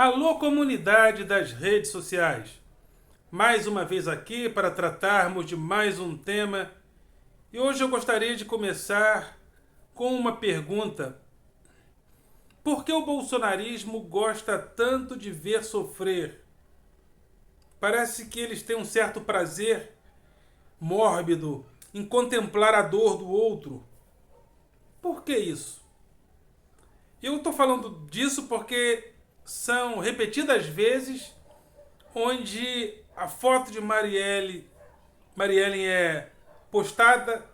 Alô, comunidade das redes sociais! Mais uma vez aqui para tratarmos de mais um tema. E hoje eu gostaria de começar com uma pergunta. Por que o bolsonarismo gosta tanto de ver sofrer? Parece que eles têm um certo prazer mórbido em contemplar a dor do outro. Por que isso? Eu estou falando disso porque são repetidas vezes onde a foto de Marielle é postada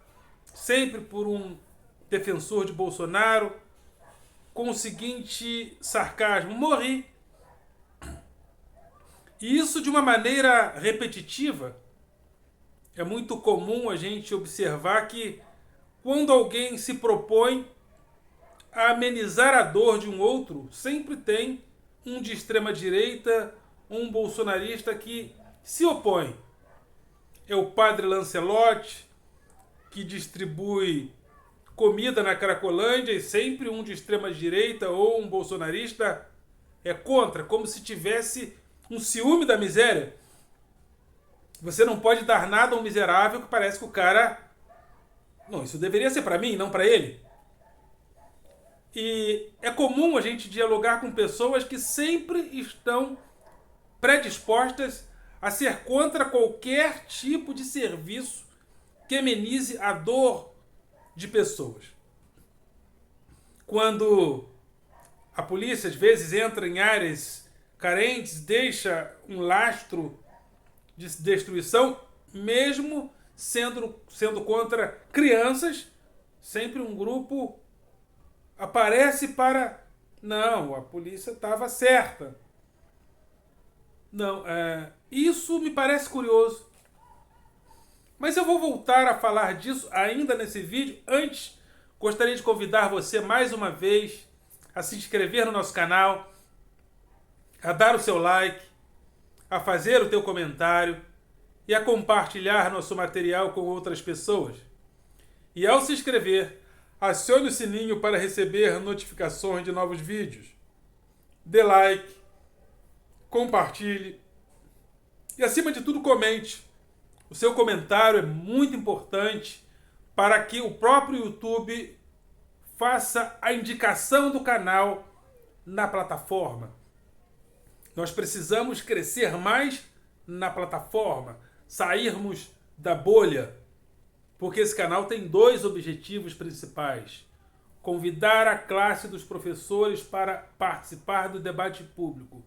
sempre por um defensor de Bolsonaro com o seguinte sarcasmo: morri. E isso de uma maneira repetitiva. É muito comum a gente observar que quando alguém se propõe a amenizar a dor de um outro, sempre tem um de extrema direita, um bolsonarista que se opõe. É o padre Lancelotti, que distribui comida na Cracolândia, e sempre um de extrema direita ou um bolsonarista é contra, como se tivesse um ciúme da miséria. Você não pode dar nada a um miserável que parece que o cara... Não, isso deveria ser para mim, não para ele. E é comum a gente dialogar com pessoas que sempre estão predispostas a ser contra qualquer tipo de serviço que amenize a dor de pessoas. Quando a polícia às vezes entra em áreas carentes, deixa um lastro de destruição, mesmo sendo contra crianças, sempre um grupo aparece para... Não, a polícia estava certa. Não, isso me parece curioso. Mas eu vou voltar a falar disso ainda nesse vídeo. Antes, gostaria de convidar você mais uma vez a se inscrever no nosso canal, a dar o seu like, a fazer o teu comentário e a compartilhar nosso material com outras pessoas. E ao se inscrever, acione o sininho para receber notificações de novos vídeos. Dê like, compartilhe e, acima de tudo, comente. O seu comentário é muito importante para que o próprio YouTube faça a indicação do canal na plataforma. Nós precisamos crescer mais na plataforma, sairmos da bolha, porque esse canal tem dois objetivos principais: convidar a classe dos professores para participar do debate público.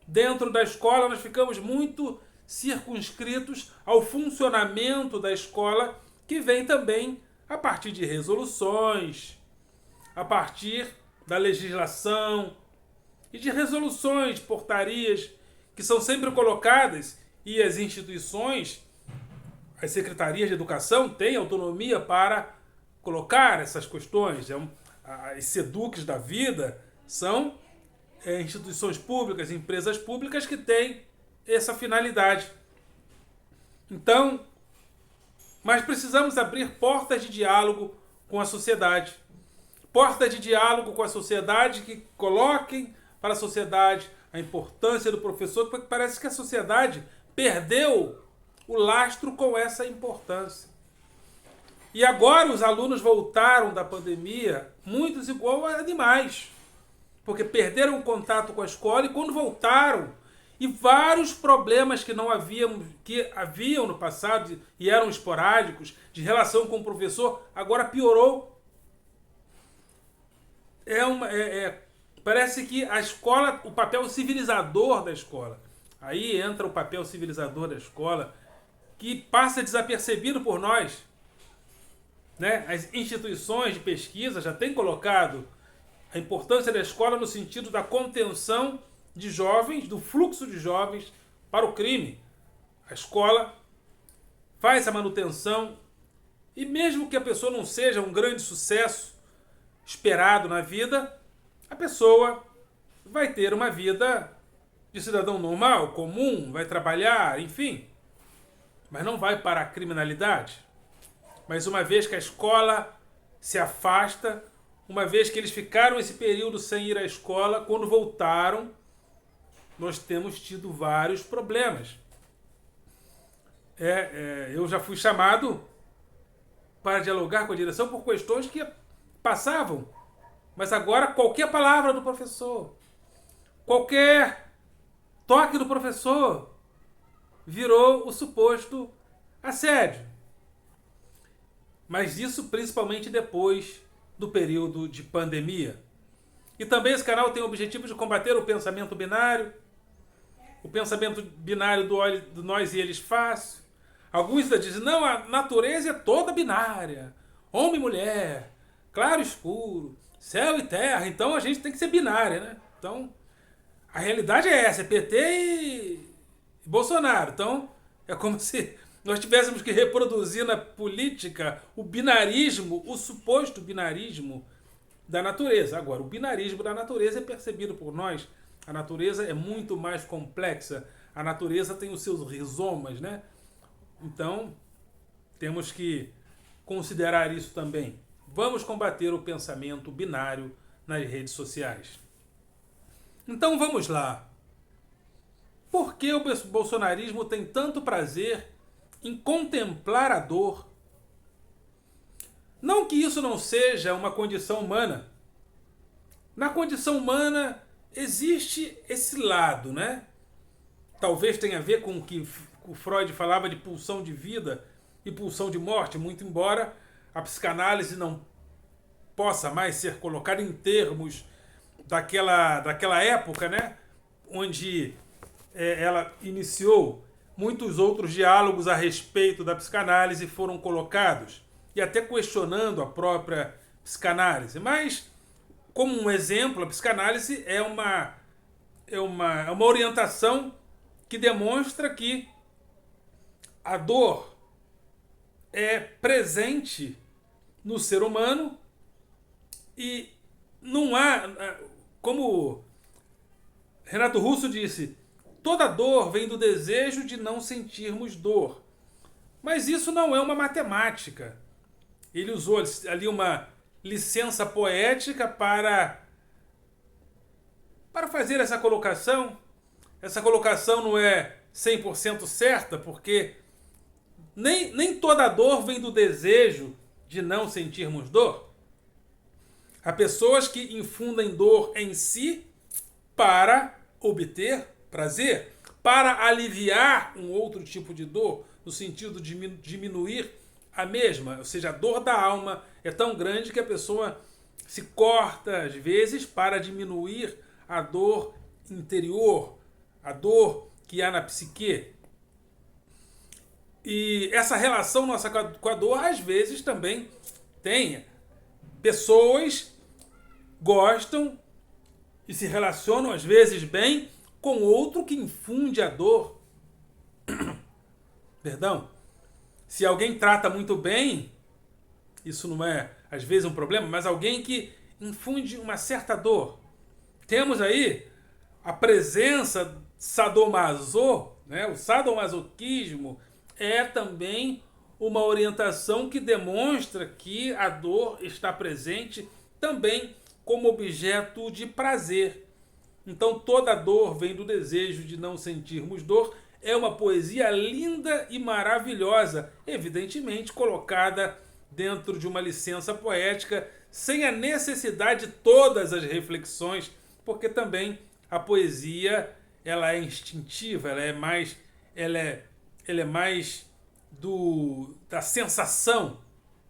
Dentro da escola, nós ficamos muito circunscritos ao funcionamento da escola, que vem também a partir de resoluções, a partir da legislação e de resoluções, portarias, que são sempre colocadas, e as instituições, as secretarias de educação, têm autonomia para colocar essas questões. As SEDUCs da vida são instituições públicas, empresas públicas que têm essa finalidade. Então, mas precisamos abrir portas de diálogo com a sociedade. Portas de diálogo com a sociedade que coloquem para a sociedade a importância do professor, porque parece que a sociedade perdeu o lastro com essa importância. E agora os alunos voltaram da pandemia, muitos igual a animais, porque perderam o contato com a escola, e quando voltaram, e vários problemas que haviam no passado e eram esporádicos, de relação com o professor, agora piorou. Parece que a escola, o papel civilizador da escola, aí entra o papel civilizador da escola, que passa desapercebido por nós. Né? As instituições de pesquisa já têm colocado a importância da escola no sentido da contenção de jovens, do fluxo de jovens para o crime. A escola faz a manutenção, e mesmo que a pessoa não seja um grande sucesso esperado na vida, a pessoa vai ter uma vida de cidadão normal, comum, vai trabalhar, enfim, mas não vai para a criminalidade. Mas uma vez que a escola se afasta, uma vez que eles ficaram esse período sem ir à escola, quando voltaram, nós temos tido vários problemas. Eu já fui chamado para dialogar com a direção por questões que passavam. Mas agora qualquer palavra do professor, qualquer toque do professor virou o suposto assédio. Mas isso principalmente depois do período de pandemia. E também esse canal tem o objetivo de combater o pensamento binário do nós e eles fácil. Alguns ainda dizem, não, a natureza é toda binária. Homem e mulher, claro e escuro, céu e terra. Então a gente tem que ser binária, né? Então, a realidade é essa, é PT e Bolsonaro. Então, é como se nós tivéssemos que reproduzir na política o binarismo, o suposto binarismo da natureza. Agora, o binarismo da natureza é percebido por nós. A natureza é muito mais complexa. A natureza tem os seus rizomas, né? Então, temos que considerar isso também. Vamos combater o pensamento binário nas redes sociais. Então, vamos lá. Por que o bolsonarismo tem tanto prazer em contemplar a dor? Não que isso não seja uma condição humana. Na condição humana existe esse lado, né? Talvez tenha a ver com o que o Freud falava de pulsão de vida e pulsão de morte, muito embora a psicanálise não possa mais ser colocada em termos daquela época, né? Onde ela iniciou. Muitos outros diálogos a respeito da psicanálise foram colocados, e até questionando a própria psicanálise. Mas, como um exemplo, a psicanálise é uma orientação que demonstra que a dor é presente no ser humano e não há, como Renato Russo disse, toda dor vem do desejo de não sentirmos dor. Mas isso não é uma matemática. Ele usou ali uma licença poética para fazer essa colocação. Essa colocação não é 100% certa, porque nem toda dor vem do desejo de não sentirmos dor. Há pessoas que infundem dor em si para obter prazer, para aliviar um outro tipo de dor, no sentido de diminuir a mesma. Ou seja, a dor da alma é tão grande que a pessoa se corta, às vezes, para diminuir a dor interior, a dor que há na psique. E essa relação nossa com a dor, às vezes, também tem. Pessoas gostam e se relacionam, às vezes, bem com outro que infunde a dor. Perdão. Se alguém trata muito bem, isso não é, às vezes, um problema, mas alguém que infunde uma certa dor. Temos aí a presença sadomaso, né? O sadomasoquismo é também uma orientação que demonstra que a dor está presente também como objeto de prazer. Então toda dor vem do desejo de não sentirmos dor. É uma poesia linda e maravilhosa, evidentemente colocada dentro de uma licença poética, sem a necessidade de todas as reflexões, porque também a poesia ela é instintiva, ela é mais da sensação,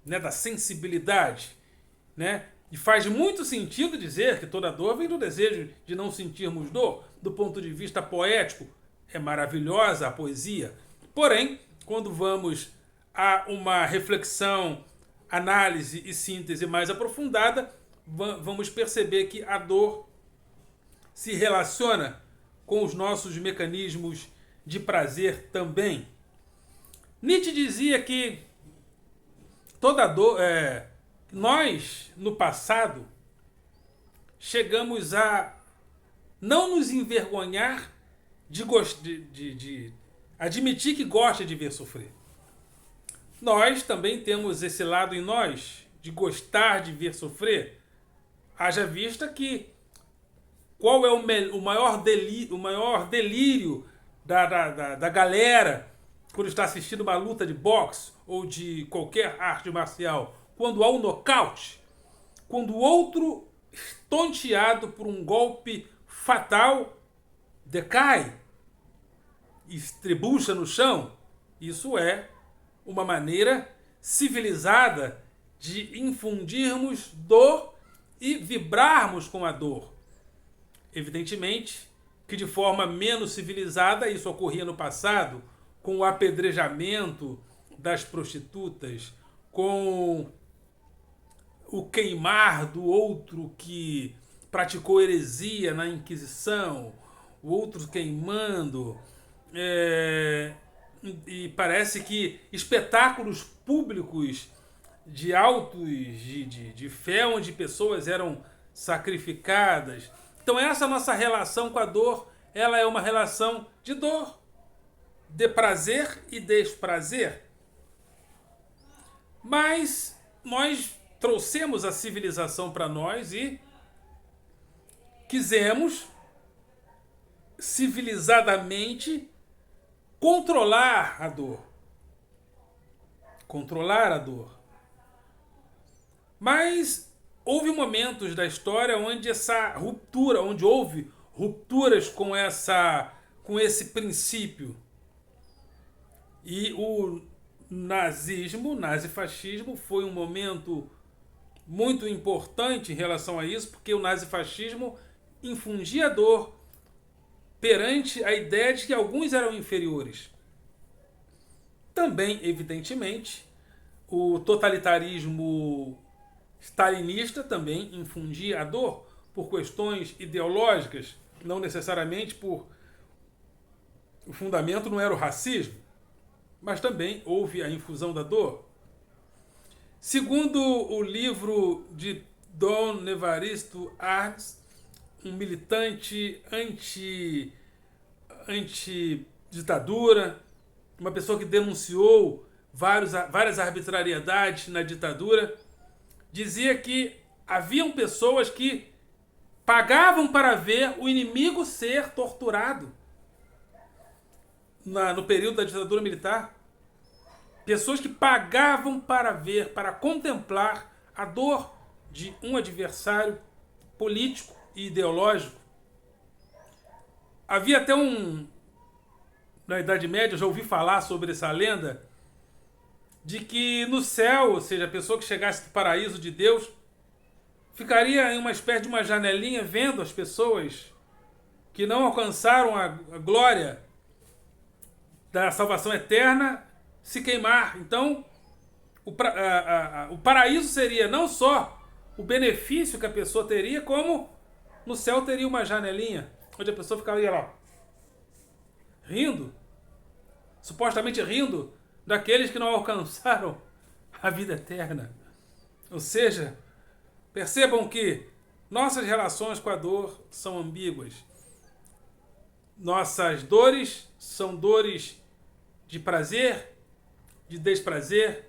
né, da sensibilidade, né? E faz muito sentido dizer que toda dor vem do desejo de não sentirmos dor. Do ponto de vista poético, é maravilhosa a poesia. Porém, quando vamos a uma reflexão, análise e síntese mais aprofundada, vamos perceber que a dor se relaciona com os nossos mecanismos de prazer também. Nietzsche dizia que toda dor... nós, no passado, chegamos a não nos envergonhar de admitir que gosta de ver sofrer. Nós também temos esse lado em nós, de gostar de ver sofrer. Haja vista que Qual é o maior delírio da galera quando está assistindo uma luta de boxe ou de qualquer arte marcial? Quando há um nocaute, quando o outro, estonteado por um golpe fatal, decai e estrebucha no chão. Isso é uma maneira civilizada de infundirmos dor e vibrarmos com a dor. Evidentemente que de forma menos civilizada isso ocorria no passado, com o apedrejamento das prostitutas, com o queimar do outro que praticou heresia na Inquisição, o outro queimando. E parece que espetáculos públicos de autos de fé, onde pessoas eram sacrificadas. Então essa nossa relação com a dor, ela é uma relação de dor, de prazer e desprazer. Mas nós trouxemos a civilização para nós e quisemos civilizadamente controlar a dor. Controlar a dor. Mas houve momentos da história onde essa ruptura, onde houve rupturas com esse princípio. E o nazifascismo foi um momento muito importante em relação a isso, porque o nazifascismo infundia dor perante a ideia de que alguns eram inferiores. Também, evidentemente, o totalitarismo stalinista também infundia a dor por questões ideológicas, não necessariamente por... O fundamento não era o racismo, mas também houve a infusão da dor. Segundo o livro de Dom Evaristo Arns, um militante anti-ditadura, uma pessoa que denunciou várias arbitrariedades na ditadura, dizia que haviam pessoas que pagavam para ver o inimigo ser torturado no período da ditadura militar. Pessoas que pagavam para ver, para contemplar a dor de um adversário político e ideológico. Havia até na Idade Média, eu já ouvi falar sobre essa lenda, de que no céu, ou seja, a pessoa que chegasse do paraíso de Deus, ficaria em uma espécie de uma janelinha vendo as pessoas que não alcançaram a glória da salvação eterna se queimar. Então, o paraíso seria não só o benefício que a pessoa teria, como no céu teria uma janelinha, onde a pessoa ficaria lá, rindo, supostamente rindo, daqueles que não alcançaram a vida eterna. Ou seja, percebam que nossas relações com a dor são ambíguas. Nossas dores são dores de prazer, de desprazer,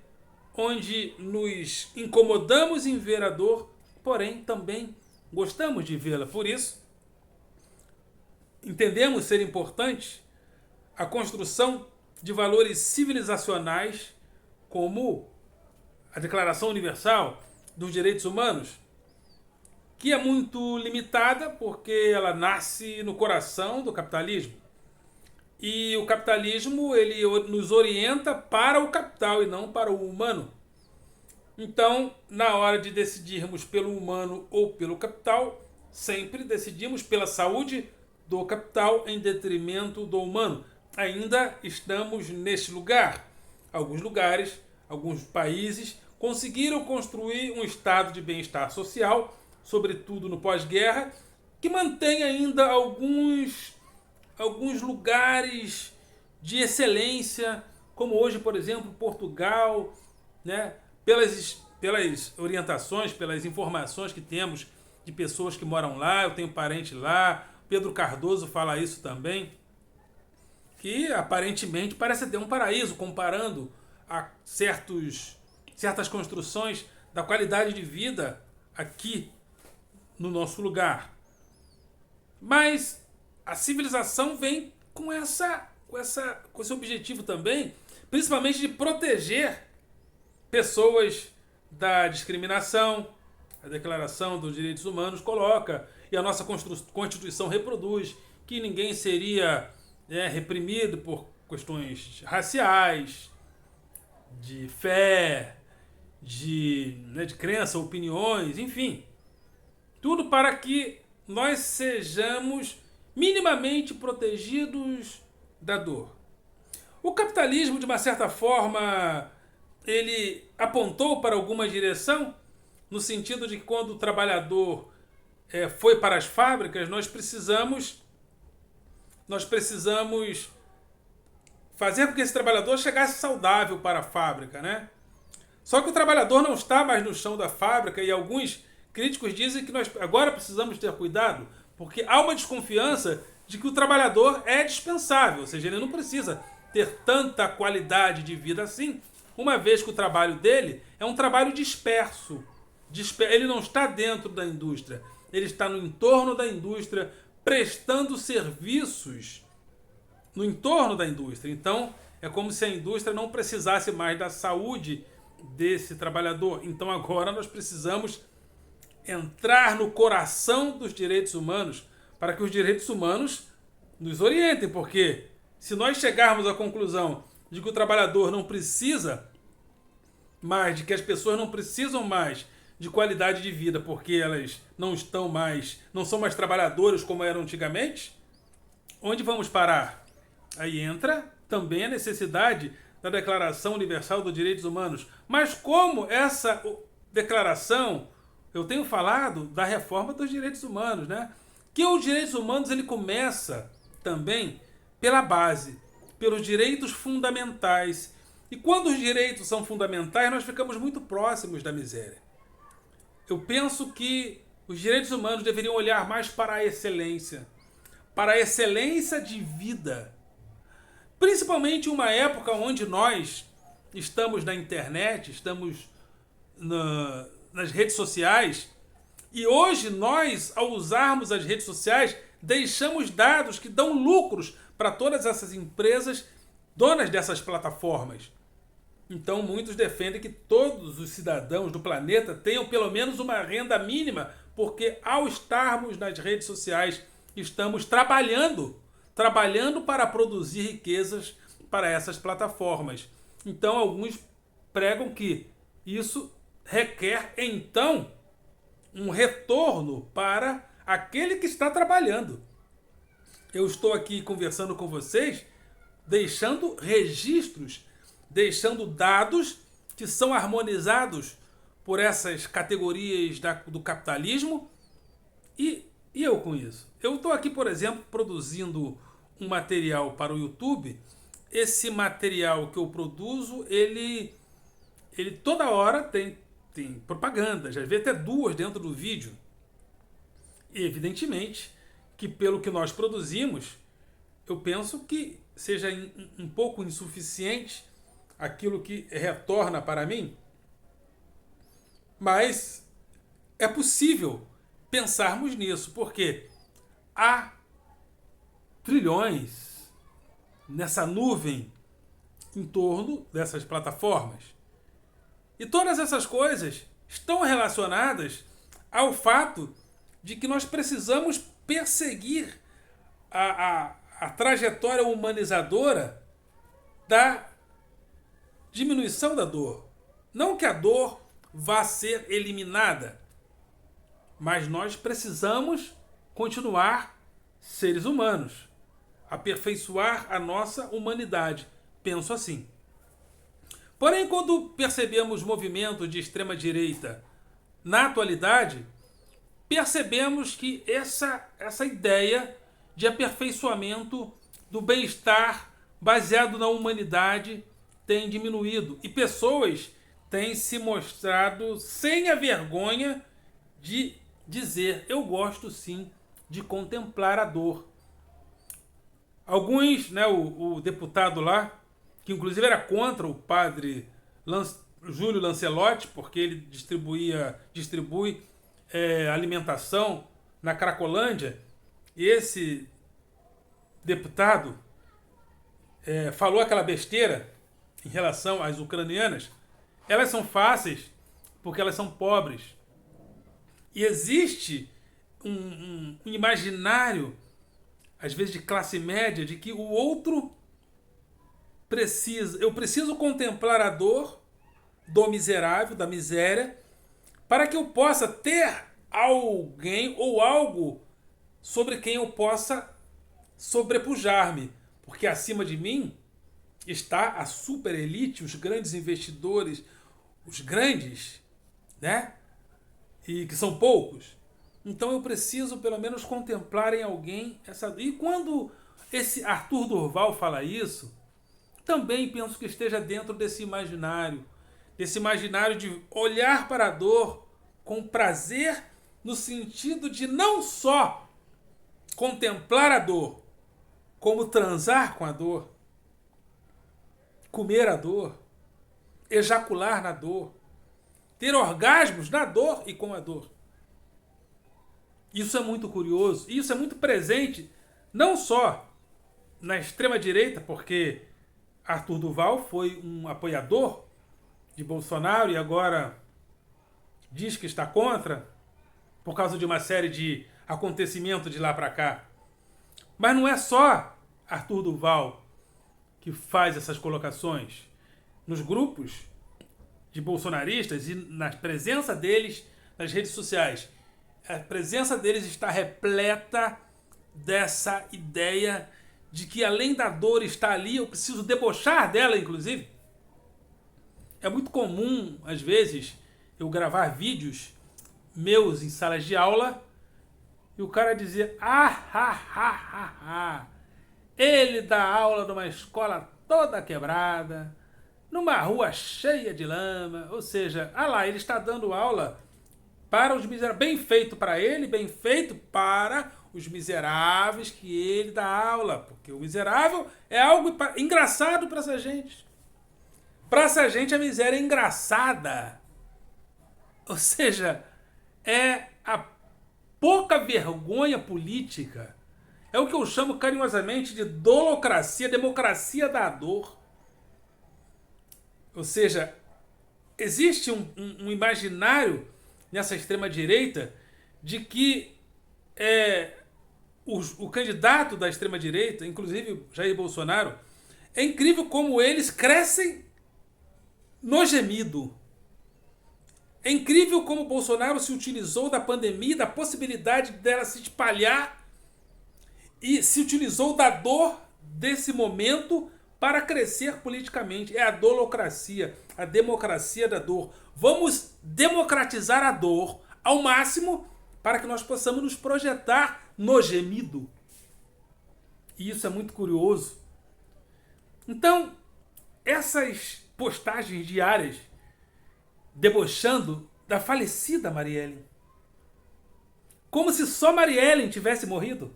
onde nos incomodamos em ver a dor, porém também gostamos de vê-la. Por isso, entendemos ser importante a construção de valores civilizacionais como a Declaração Universal dos Direitos Humanos, que é muito limitada porque ela nasce no coração do capitalismo. E o capitalismo, ele nos orienta para o capital e não para o humano. Então, na hora de decidirmos pelo humano ou pelo capital, sempre decidimos pela saúde do capital em detrimento do humano. Ainda estamos neste lugar. Alguns lugares, alguns países conseguiram construir um estado de bem-estar social, sobretudo no pós-guerra, que mantém ainda alguns lugares de excelência, como hoje, por exemplo, Portugal, né? Pelas orientações, pelas informações que temos de pessoas que moram lá, eu tenho parente lá, Pedro Cardoso fala isso também, que aparentemente parece ter um paraíso, comparando a certas construções da qualidade de vida aqui no nosso lugar. Mas a civilização vem com esse objetivo também, principalmente de proteger pessoas da discriminação. A Declaração dos Direitos Humanos coloca, e a nossa Constituição reproduz, que ninguém seria reprimido por questões raciais, de fé, de crença, opiniões, enfim. Tudo para que nós sejamos minimamente protegidos da dor. O capitalismo, de uma certa forma, ele apontou para alguma direção, no sentido de que quando o trabalhador foi para as fábricas, nós precisamos fazer com que esse trabalhador chegasse saudável para a fábrica, né? Só que o trabalhador não está mais no chão da fábrica e alguns críticos dizem que nós agora precisamos ter cuidado, porque há uma desconfiança de que o trabalhador é dispensável, ou seja, ele não precisa ter tanta qualidade de vida assim, uma vez que o trabalho dele é um trabalho disperso. Ele não está dentro da indústria, ele está no entorno da indústria, prestando serviços no entorno da indústria. Então, é como se a indústria não precisasse mais da saúde desse trabalhador. Então, agora nós precisamos entrar no coração dos direitos humanos para que os direitos humanos nos orientem, porque se nós chegarmos à conclusão de que o trabalhador não precisa mais, de que as pessoas não precisam mais de qualidade de vida porque elas não são mais trabalhadores como eram antigamente, onde vamos parar? Aí entra também a necessidade da Declaração Universal dos Direitos Humanos. Mas como essa declaração, eu tenho falado da reforma dos direitos humanos, né? Que os direitos humanos ele começa também pela base, pelos direitos fundamentais. E quando os direitos são fundamentais, nós ficamos muito próximos da miséria. Eu penso que os direitos humanos deveriam olhar mais para a excelência de vida. Principalmente em uma época onde nós estamos na internet, estamos nas redes sociais, e hoje nós, ao usarmos as redes sociais, deixamos dados que dão lucros para todas essas empresas donas dessas plataformas. Então muitos defendem que todos os cidadãos do planeta tenham pelo menos uma renda mínima, porque ao estarmos nas redes sociais, estamos trabalhando para produzir riquezas para essas plataformas. Então alguns pregam que isso requer então um retorno para aquele que está trabalhando. Eu estou aqui conversando com vocês, deixando registros, deixando dados que são harmonizados por essas categorias do capitalismo e eu com isso. Eu estou aqui, por exemplo, produzindo um material para o YouTube. Esse material que eu produzo, ele toda hora tem propaganda, já vê até 2 dentro do vídeo. E evidentemente que pelo que nós produzimos, eu penso que seja um pouco insuficiente aquilo que retorna para mim, mas é possível pensarmos nisso, porque há trilhões nessa nuvem em torno dessas plataformas. E todas essas coisas estão relacionadas ao fato de que nós precisamos perseguir a trajetória humanizadora da diminuição da dor. Não que a dor vá ser eliminada, mas nós precisamos continuar seres humanos, aperfeiçoar a nossa humanidade. Penso assim. Porém, quando percebemos movimentos de extrema-direita na atualidade, percebemos que essa ideia de aperfeiçoamento do bem-estar baseado na humanidade tem diminuído. E pessoas têm se mostrado sem a vergonha de dizer: eu gosto sim de contemplar a dor. Alguns, né, o deputado lá, que inclusive era contra o padre Júlio Lancelotti, porque ele distribui alimentação na Cracolândia, E esse deputado falou aquela besteira em relação às ucranianas. Elas são fáceis porque elas são pobres. E existe um imaginário, às vezes de classe média, de que o outro precisa. Eu preciso contemplar a dor do miserável, da miséria, para que eu possa ter alguém ou algo sobre quem eu possa sobrepujar-me. Porque acima de mim está a super elite, os grandes investidores, os grandes, né? E que são poucos. Então eu preciso pelo menos contemplar em alguém essa. E quando esse Arthur Durval fala isso, também penso que esteja dentro desse imaginário de olhar para a dor com prazer, no sentido de não só contemplar a dor, como transar com a dor, comer a dor, ejacular na dor, ter orgasmos na dor e com a dor. Isso é muito curioso, e isso é muito presente, não só na extrema-direita, porque Arthur Duval foi um apoiador de Bolsonaro e agora diz que está contra, por causa de uma série de acontecimentos de lá para cá. Mas não é só Arthur Duval que faz essas colocações. Nos grupos de bolsonaristas e na presença deles nas redes sociais, a presença deles está repleta dessa ideia de que além da dor estar ali, eu preciso debochar dela, inclusive. É muito comum, às vezes, eu gravar vídeos meus em salas de aula e o cara dizer: ele dá aula numa escola toda quebrada, numa rua cheia de lama, ou seja, lá, ele está dando aula para os miseráveis, bem feito para ele, bem feito para os miseráveis que ele dá aula, porque o miserável é algo engraçado para essa gente. Para essa gente a miséria é engraçada. Ou seja, é a pouca vergonha política. É o que eu chamo carinhosamente de dolocracia, democracia da dor. Ou seja, existe um imaginário nessa extrema-direita de que o candidato da extrema-direita, inclusive Jair Bolsonaro, é incrível como eles crescem no gemido. É incrível como Bolsonaro se utilizou da pandemia, da possibilidade dela se espalhar e se utilizou da dor desse momento para crescer politicamente. É a dolocracia, a democracia da dor. Vamos democratizar a dor ao máximo para que nós possamos nos projetar no gemido. E isso é muito curioso. Então, essas postagens diárias debochando da falecida Marielle, como se só Marielle tivesse morrido.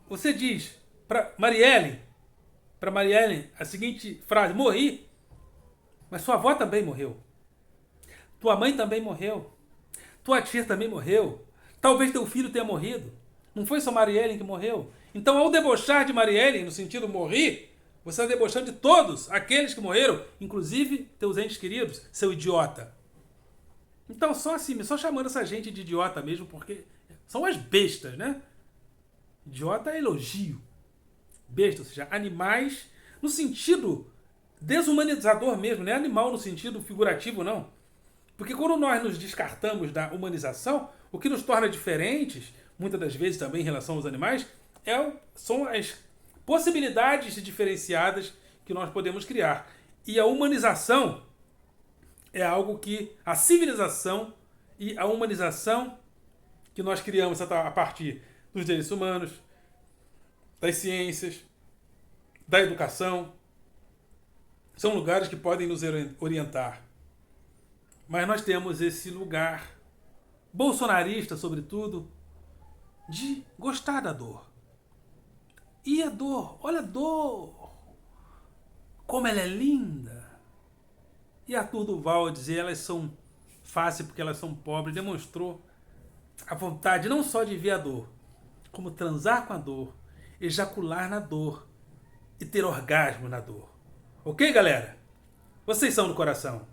Você diz para Marielle a seguinte frase: morri, mas sua avó também morreu. Tua mãe também morreu. Tua tia também morreu. Talvez teu filho tenha morrido. Não foi só Marielle que morreu. Então, ao debochar de Marielle, no sentido morri, você está debochando de todos aqueles que morreram, inclusive teus entes queridos, seu idiota. Então, só assim, só chamando essa gente de idiota mesmo, porque são as bestas, né? Idiota é elogio. Besta, ou seja, animais no sentido desumanizador mesmo, não é animal no sentido figurativo, não. Porque quando nós nos descartamos da humanização, o que nos torna diferentes, muitas das vezes também em relação aos animais, são as possibilidades diferenciadas que nós podemos criar. E a humanização é algo que a civilização e a humanização que nós criamos a partir dos direitos humanos, das ciências, da educação, são lugares que podem nos orientar. Mas nós temos esse lugar, bolsonarista sobretudo, de gostar da dor. E a dor, olha a dor, como ela é linda. E Arthur Duval dizer elas são fáceis porque elas são pobres, demonstrou a vontade não só de ver a dor, como transar com a dor, ejacular na dor e ter orgasmo na dor. Ok, galera? Vocês são do coração.